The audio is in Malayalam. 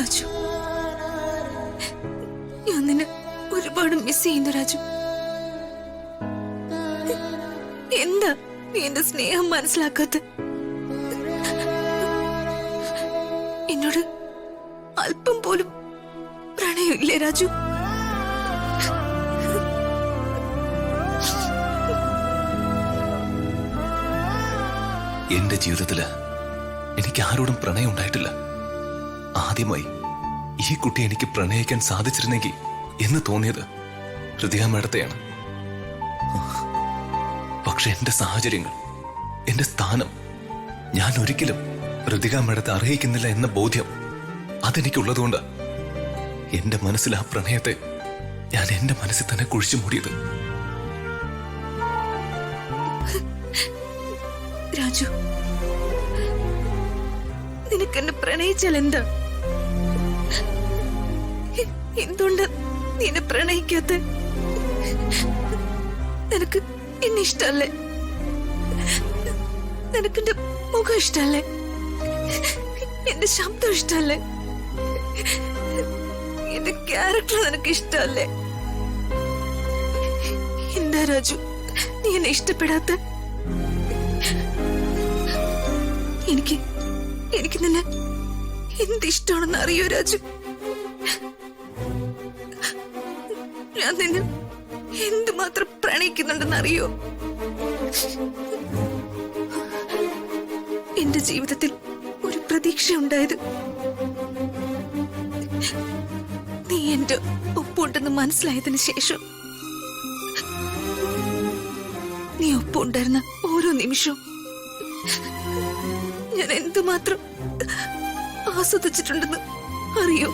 രാജു, ഞാൻ നിന്നെ ഒരുപാട് മിസ് ചെയ്യുന്നു രാജു. എന്താ നീ എന്റെ സ്നേഹം മനസ്സിലാക്കാത്ത? എന്നോട് അല്പം പോലും പ്രണയമില്ലേ രാജു? എന്റെ ജീവിതത്തില് എനിക്ക് ആരോടും പ്രണയം ഉണ്ടായിട്ടില്ല. ആദ്യമായി ഈ കുട്ടി എനിക്ക് പ്രണയിക്കാൻ സാധിച്ചിരുന്നെങ്കിൽ എന്ന് തോന്നിയത് ഹൃദയ മേടത്തെയാണ്. പക്ഷെ എന്റെ സാഹചര്യങ്ങൾ, എന്റെ സ്ഥാനം ഞാൻ ഒരിക്കലും ഹൃദയ മേടത്തെ അർഹിക്കുന്നില്ല എന്ന ബോധ്യം അതെനിക്കുള്ളതുകൊണ്ട് എന്റെ മനസ്സിൽ ആ പ്രണയത്തെ ഞാൻ എന്റെ മനസ്സിൽ തന്നെ കുഴിച്ചു മൂടിയത്. രാജു, നിനക്ക് എന്നെ പ്രണയിച്ചാൽ എന്താ? എന്തുകൊണ്ട് നീ എന്നെ പ്രണയിക്കാത്ത? നിനക്ക് എന്നെ ഇഷ്ടല്ലേ? നിനക്ക് എന്റെ മുഖം ഇഷ്ടല്ലേ? എന്റെ ശബ്ദം ഇഷ്ടല്ലേ? എന്റെ ക്യാരക്ടർ നിനക്ക് ഇഷ്ടല്ലേ? എന്താ രാജു നീ എന്നെ ഇഷ്ടപ്പെടാത്ത? എനിക്ക് നിന്നെ എന്തിഷ്ടമാണെന്ന് അറിയോ രാജു? ഞാൻ നിന്നെ എന്തുമാത്രം പ്രണയിക്കുന്നുണ്ടെന്ന് അറിയോ? എന്റെ ജീവിതത്തിൽ ഒരു പ്രതീക്ഷ ഉണ്ടായത് നീ എന്റെ ഒപ്പമുണ്ടെന്ന് മനസ്സിലായതിനു ശേഷം. നീ ഒപ്പമുണ്ടായിരുന്ന ഓരോ നിമിഷവും ഞാൻ എന്തുമാത്രം ആസ്വദിച്ചിട്ടുണ്ടെന്ന് അറിയോ?